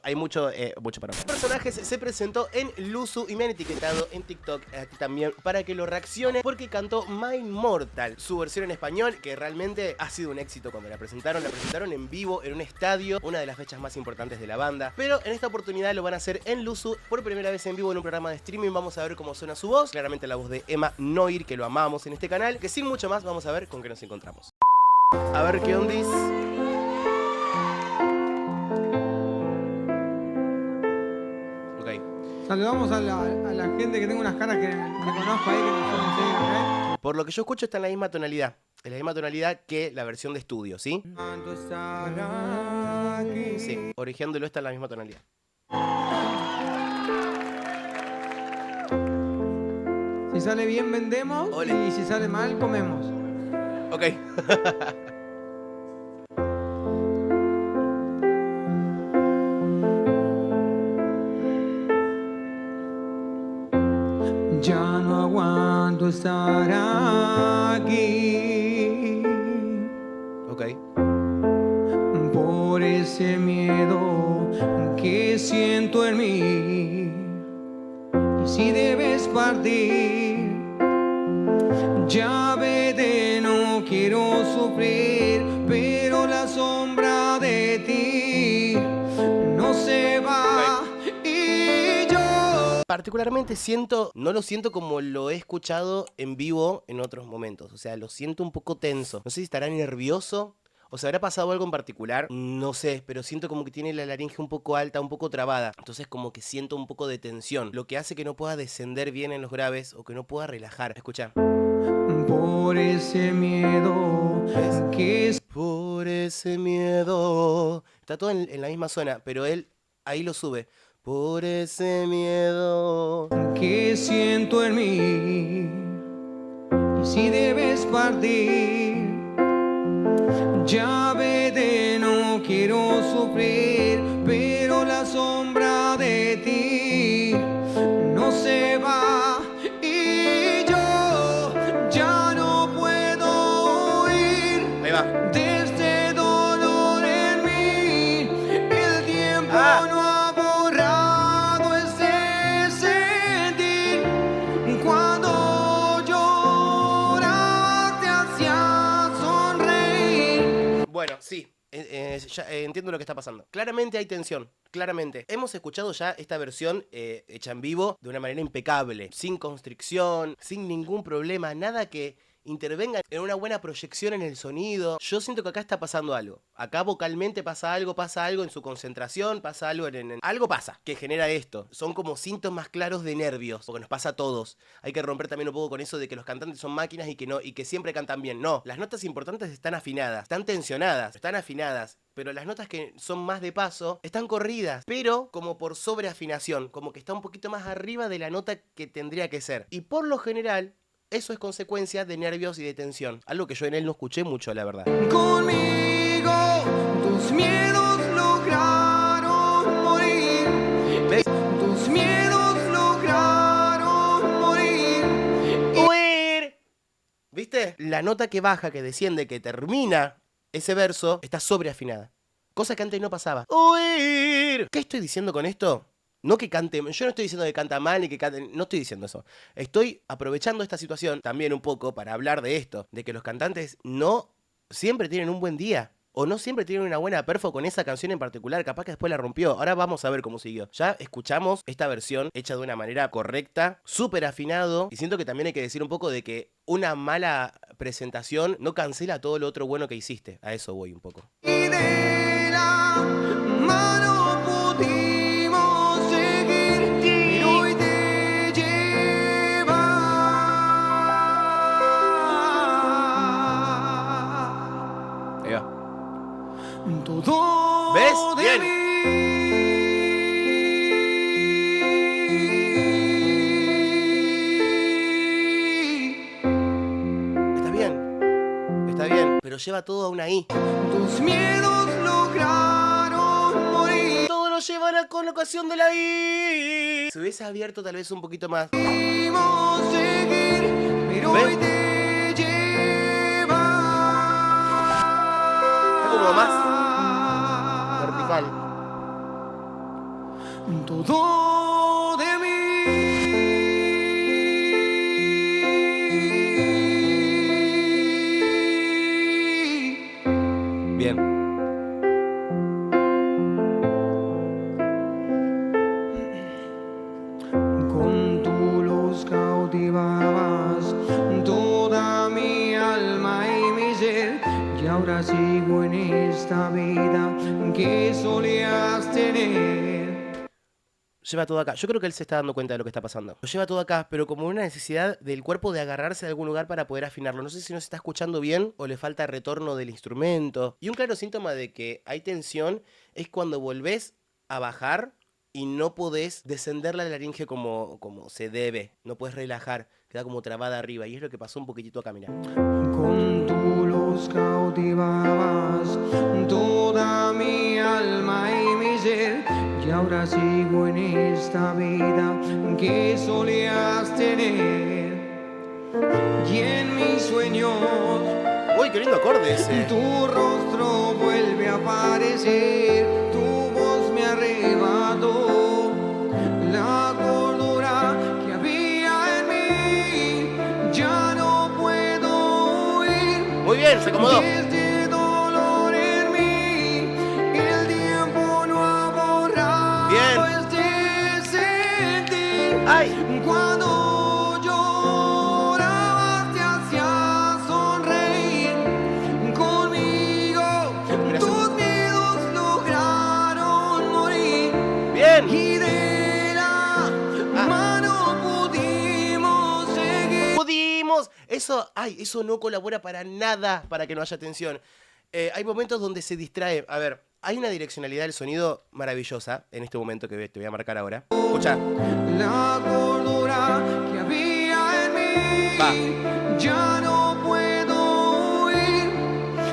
hay mucho para ver. El personaje se presentó en Luzu y me han etiquetado en TikTok a ti también para que lo reaccione porque cantó My Immortal, su versión en español, que realmente ha sido un éxito cuando la presentaron en vivo en un estadio, una de las fechas más importantes de la banda, pero en esta oportunidad lo van a hacer en Luzu por primera vez en vivo en un programa de streaming. Vamos a ver cómo suena su voz, claramente la voz de Emma Noir, que lo amamos en este canal, que sin mucho más vamos a ver con qué nos encontramos. A ver qué ondis. Saludamos a la gente que tengo unas caras que me conozco ahí, que me suelen seguir, ¿eh? Por lo que yo escucho está en la misma tonalidad. En la misma tonalidad que la versión de estudio, ¿sí? Sí, originándolo está en la misma tonalidad. Si sale bien, vendemos. Ole. Y si sale mal, comemos. Ok. Ya no aguanto estar aquí. Ok. Por ese miedo que siento en mí. Y si debes partir, ya vete, no quiero sufrir, pero la sombra de ti no se va. Particularmente no lo siento como lo he escuchado en vivo en otros momentos. O sea, lo siento un poco tenso. No sé si estará nervioso o se habrá pasado algo en particular. No sé, pero siento como que tiene la laringe un poco alta, un poco trabada. Entonces como que siento un poco de tensión. Lo que hace que no pueda descender bien en los graves o que no pueda relajar. Escucha. Por ese miedo que es... Por ese miedo. Está todo en la misma zona, pero él ahí lo sube. Por ese miedo que siento en mí. Y si debes partir, ya vete, no quiero sufrir, pero la sombra de ti no se va. Y yo ya no puedo huir. Ahí va. De este dolor en mí. El tiempo no ha borrado ese sentir. Cuando lloraba te hacía sonreír. Bueno, sí. Ya, entiendo lo que está pasando. Claramente hay tensión, claramente. Hemos escuchado ya esta versión hecha en vivo de una manera impecable, sin constricción, sin ningún problema, nada que intervenga en una buena proyección en el sonido. Yo siento que acá está pasando algo. Acá vocalmente pasa algo en su concentración, pasa algo algo pasa que genera esto. Son como síntomas claros de nervios, porque nos pasa a todos. Hay que romper también un poco con eso de que los cantantes son máquinas y que siempre cantan bien. No, las notas importantes están afinadas, están tensionadas, están afinadas. Pero las notas que son más de paso están corridas, pero como por sobreafinación, como que está un poquito más arriba de la nota que tendría que ser. Y por lo general, eso es consecuencia de nervios y de tensión. Algo que yo en él no escuché mucho, la verdad. Conmigo tus miedos lograron morir. ¿Ves? Tus miedos lograron morir. ¡Huir! ¿Viste? La nota que baja, que desciende, que termina ese verso, está sobreafinada. Cosa que antes no pasaba. ¡Huir! ¿Qué estoy diciendo con esto? No que cante, yo no estoy diciendo que canta mal ni que cante, no estoy diciendo eso. Estoy aprovechando esta situación también un poco para hablar de esto, de que los cantantes no siempre tienen un buen día. O no siempre tienen una buena perfo con esa canción en particular, capaz que después la rompió. Ahora vamos a ver cómo siguió. Ya escuchamos esta versión hecha de una manera correcta, súper afinado. Y siento que también hay que decir un poco de que una mala presentación no cancela todo lo otro bueno que hiciste. A eso voy un poco. Y de la mano pudimos seguir, pero hoy te lleva. Ahí va. Todo ¿Ves? de Bien. mí. Está bien, pero lleva todo a una I. Tus miedos lograron morir. Todo lo lleva a la colocación de la I. Si hubiese abierto tal vez un poquito más. Pudimos seguir, pero ¿ves? hoy te lleva. Está como más vertical. todo de mí. Bien. Con tu luz cautivabas toda mi alma y mi ser, y ahora sigo en esta vida que solías tener. Lleva todo acá. Yo creo que él se está dando cuenta de lo que está pasando. Lo lleva todo acá, pero como una necesidad del cuerpo de agarrarse a algún lugar para poder afinarlo. No sé si no se está escuchando bien o le falta retorno del instrumento. Y un claro síntoma de que hay tensión es cuando volvés a bajar y no podés descender la laringe como se debe. No podés relajar. Queda como trabada arriba. Y es lo que pasó un poquitito acá, mirá. Con tu luz cautivabas toda mi alma y mi ser, y ahora sigo en esta vida que solías tener. Y en mis sueños, Uy, qué lindo acorde ese. tu rostro vuelve a aparecer, tu voz me arrebató la cordura que había en mí. Ya no puedo huir. Muy bien, se acomodó. Este dolor en mí, el tiempo no ha borrado. Bien. Este sentir. ¡Ay! Cuando llorabas te hacías sonreír conmigo. Mira, Tus miedos lograron morir. Bien. Y de la mano pudimos seguir. ¡Pudimos! Eso, ay, eso no colabora para nada para que no haya tensión. Hay momentos donde se distrae. A ver, hay una direccionalidad del sonido maravillosa en este momento que te voy a marcar ahora. Escucha. La cordura que había en mí. Va. Ya no puedo huir.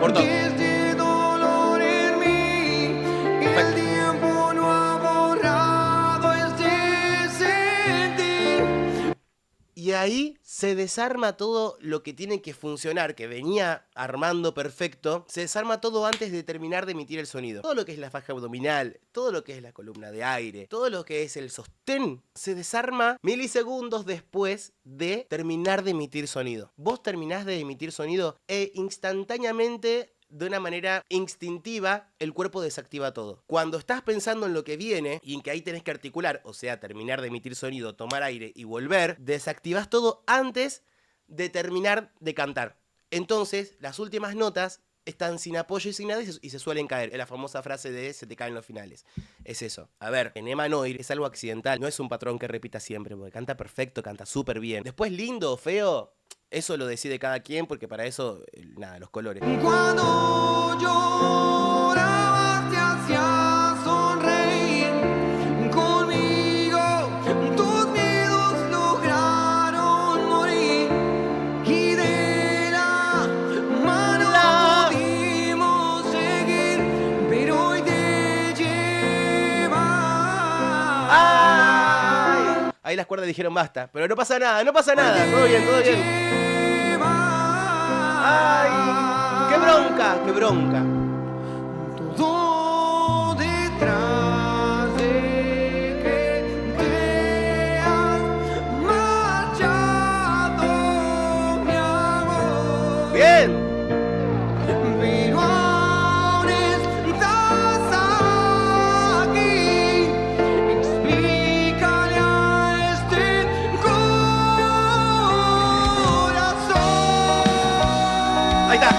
Cortó. Este dolor en mí, Perfecto. el tiempo no ha borrado este sentir. Y ahí se desarma todo lo que tiene que funcionar, que venía armando perfecto. Se desarma todo antes de terminar de emitir el sonido. Todo lo que es la faja abdominal, todo lo que es la columna de aire, todo lo que es el sostén, se desarma milisegundos después de terminar de emitir sonido. Vos terminás de emitir sonido e instantáneamente, de una manera instintiva, el cuerpo desactiva todo. Cuando estás pensando en lo que viene y en que ahí tenés que articular, o sea, terminar de emitir sonido, tomar aire y volver, desactivás todo antes de terminar de cantar. Entonces, las últimas notas están sin apoyo y sin nada y se suelen caer. Es la famosa frase de se te caen los finales. Es eso. A ver, en Emma Noir es algo accidental, no es un patrón que repita siempre, porque canta perfecto, canta súper bien. Después, lindo o feo, eso lo decide cada quien, porque para eso, nada, los colores. Cuando llorabas te hacías sonreír conmigo. Tus miedos lograron morir. Y de la mano pudimos seguir, pero hoy te lleva. ¡Ay! Ahí las cuerdas dijeron basta, pero no pasa nada, no pasa nada. Todo bien, todo bien. ¡Ay! ¡Qué bronca! ¡Qué bronca! Todo detrás de que te has marchado, mi amor. ¡Bien! Pero ahora estás aquí. Explícale a este corazón. Ahí está.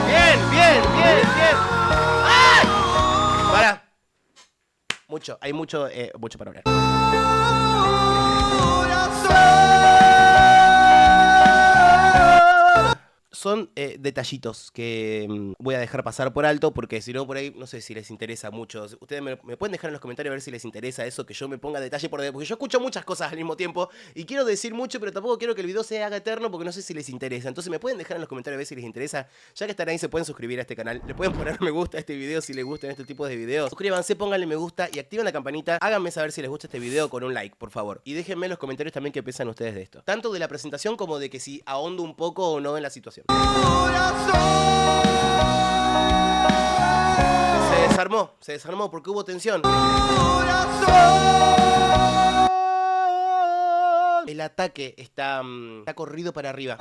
Bien, bien, bien, bien. ¡Ay! Para. Mucho, hay mucho para hablar. Son detallitos que voy a dejar pasar por alto porque si no por ahí no sé si les interesa mucho. Ustedes me pueden dejar en los comentarios a ver si les interesa eso, que yo me ponga detalle por detalle, porque yo escucho muchas cosas al mismo tiempo y quiero decir mucho, pero tampoco quiero que el video se haga eterno porque no sé si les interesa. Entonces me pueden dejar en los comentarios a ver si les interesa. Ya que están ahí se pueden suscribir a este canal, le pueden poner me gusta a este video si les gustan este tipo de videos. Suscríbanse, pónganle me gusta y activen la campanita. Háganme saber si les gusta este video con un like, por favor. Y déjenme en los comentarios también qué piensan ustedes de esto. Tanto de la presentación como de que si ahondo un poco o no en la situación. Corazón. Se desarmó porque hubo tensión. El ataque está corrido para arriba.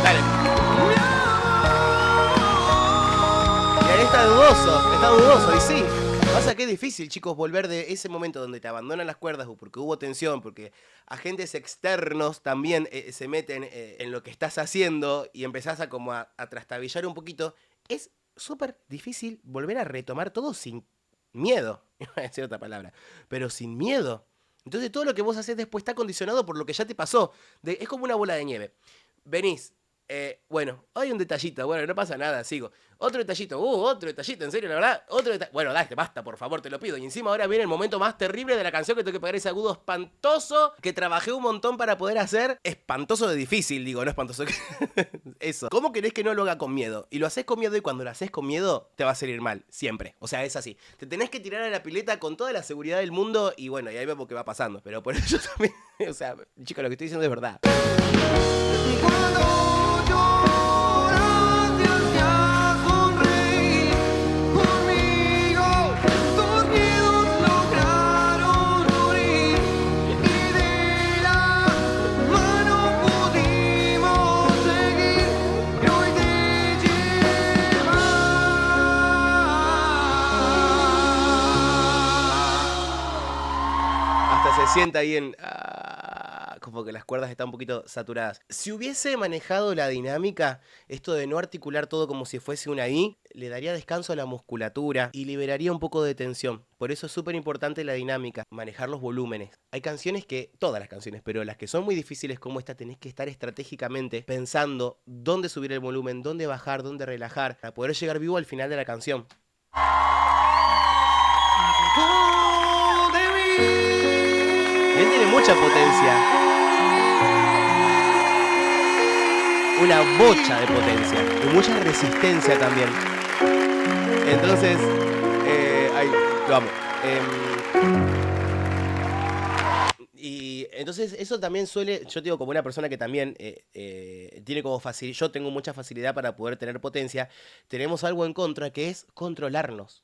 Dale. Y ahí está dudoso, y sí. Pasa que es difícil, chicos, volver de ese momento donde te abandonan las cuerdas porque hubo tensión, porque agentes externos también se meten en lo que estás haciendo y empezás a como a trastabillar un poquito. Es súper difícil volver a retomar todo sin miedo. Iba a decir otra palabra, pero sin miedo. Entonces todo lo que vos haces después está condicionado por lo que ya te pasó. Es como una bola de nieve. Venís. Bueno, hay un detallito, bueno, no pasa nada, sigo. Otro detallito, en serio, la verdad, otro detallito. Bueno, dale, basta, por favor, te lo pido. Y encima ahora viene el momento más terrible de la canción que tengo que pegar ese agudo espantoso que trabajé un montón para poder hacer. Espantoso de difícil, digo, no espantoso. Eso. ¿Cómo querés que no lo haga con miedo? Y lo haces con miedo y cuando lo haces con miedo te va a salir mal, siempre. O sea, es así. Te tenés que tirar a la pileta con toda la seguridad del mundo y bueno, y ahí vemos qué va pasando. Pero por eso también, o sea, chicos, lo que estoy diciendo es verdad. Se sienta ahí en... como que las cuerdas están un poquito saturadas. Si hubiese manejado la dinámica, esto de no articular todo como si fuese una I, le daría descanso a la musculatura y liberaría un poco de tensión. Por eso es súper importante la dinámica, manejar los volúmenes. Hay canciones que, todas las canciones, pero las que son muy difíciles como esta, tenés que estar estratégicamente pensando dónde subir el volumen, dónde bajar, dónde relajar, para poder llegar vivo al final de la canción. Él tiene mucha potencia. Una bocha de potencia. Y mucha resistencia también. Entonces, ahí, lo amo. Y entonces eso también suele, yo digo como una persona que también tiene como facilidad, yo tengo mucha facilidad para poder tener potencia, tenemos algo en contra que es controlarnos.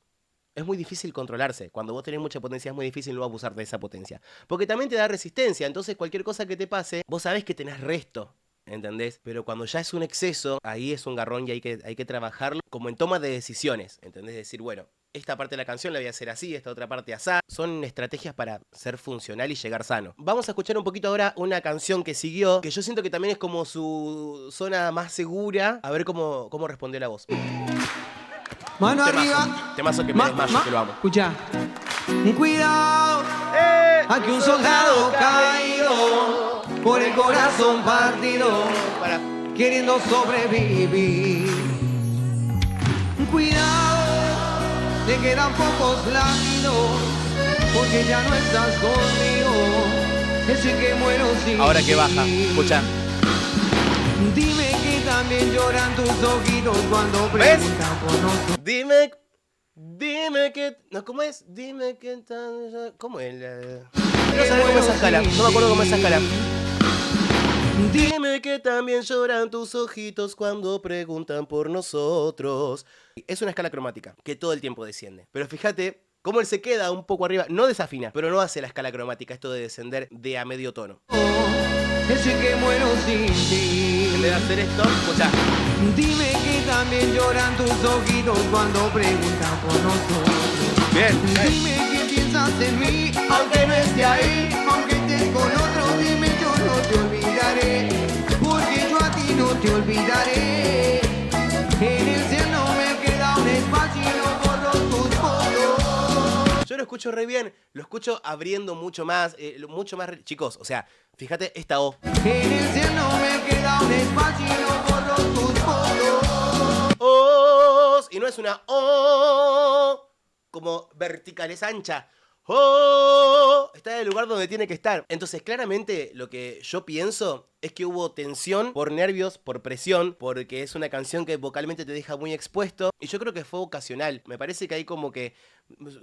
Es muy difícil controlarse. Cuando vos tenés mucha potencia es muy difícil no abusar de esa potencia. Porque también te da resistencia. Entonces cualquier cosa que te pase, vos sabés que tenés resto. ¿Entendés? Pero cuando ya es un exceso, ahí es un garrón y hay que trabajarlo como en toma de decisiones. ¿Entendés? Decir, bueno, esta parte de la canción la voy a hacer así, esta otra parte asá. Son estrategias para ser funcional y llegar sano. Vamos a escuchar un poquito ahora una canción que siguió, que yo siento que también es como su zona más segura. A ver cómo respondió la voz. Mano arriba. Temazo que me desmayo, que lo amo. Escucha. Cuidado. Aquí un soldado caído por el corazón partido, queriendo sobrevivir. Cuidado, te quedan pocos latidos, porque ya no estás conmigo. Ese que muero sin ahora que baja, escucha. Dime que también lloran tus ojitos cuando preguntan por nosotros. Dime que... No, ¿cómo es? Dime que... ¿Cómo es? No sé cómo es esa escala. No me acuerdo cómo es esa escala. Dime que también lloran tus ojitos cuando preguntan por nosotros. Es una escala cromática que todo el tiempo desciende. Pero fíjate cómo él se queda un poco arriba. No desafina, pero no hace la escala cromática. Esto de descender de a medio tono. Ese que muero sin ti. En vez de hacer esto, escucha. Dime que también lloran tus ojitos cuando preguntan por nosotros. Bien. Dime que piensas en mí, aunque no esté ahí, aunque estés con otro, dime yo no te olvidaré, porque yo a ti no te olvidaré. En el cielo me queda un espacio por tus fotos. Yo lo escucho re bien, lo escucho abriendo mucho más, chicos, o sea, fíjate esta O. En el cielo me queda un espacio por tus fotos. Os, y no es una O como vertical, es ancha. Oh, está en el lugar donde tiene que estar. Entonces, claramente, lo que yo pienso es que hubo tensión por nervios, por presión, porque es una canción que vocalmente te deja muy expuesto. Y yo creo que fue ocasional. Me parece que hay como que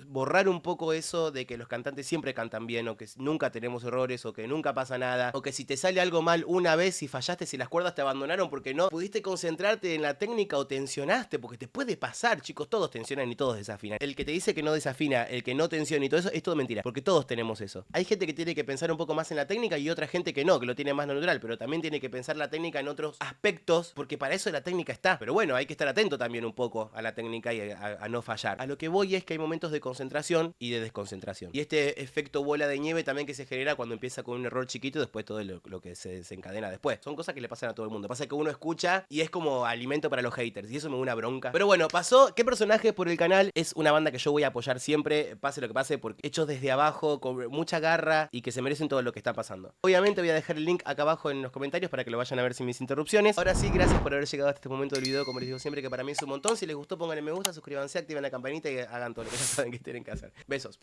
borrar un poco eso de que los cantantes siempre cantan bien, o que nunca tenemos errores, o que nunca pasa nada, o que si te sale algo mal una vez y fallaste, si las cuerdas te abandonaron porque no pudiste concentrarte en la técnica o tensionaste, porque te puede pasar, chicos, todos tensionan y todos desafinan. El que te dice que no desafina, el que no tensiona y todo eso, es todo mentira, porque todos tenemos eso. Hay gente que tiene que pensar un poco más en la técnica y otra gente que no, que lo tiene más natural, pero también tiene que pensar la técnica en otros aspectos, porque para eso la técnica está. Pero bueno, hay que estar atento también un poco a la técnica y a no fallar. A lo que voy es que hay momentos de concentración y de desconcentración. Y este efecto bola de nieve también que se genera cuando empieza con un error chiquito y después todo lo que se desencadena después. Son cosas que le pasan a todo el mundo. Pasa que uno escucha y es como alimento para los haters y eso me da una bronca. Pero bueno, pasó. ¿Qué personaje por el canal? Es una banda que yo voy a apoyar siempre, pase lo que pase, porque hechos desde abajo, con mucha garra y que se merecen todo lo que está pasando. Obviamente voy a dejar el link acá abajo en los comentarios para que lo vayan a ver sin mis interrupciones. Ahora sí, gracias por haber llegado hasta este momento del video. Como les digo siempre, que para mí es un montón. Si les gustó, pónganle me gusta, suscríbanse, activen la campanita y hagan todo lo que ya saben que tienen que hacer. Besos.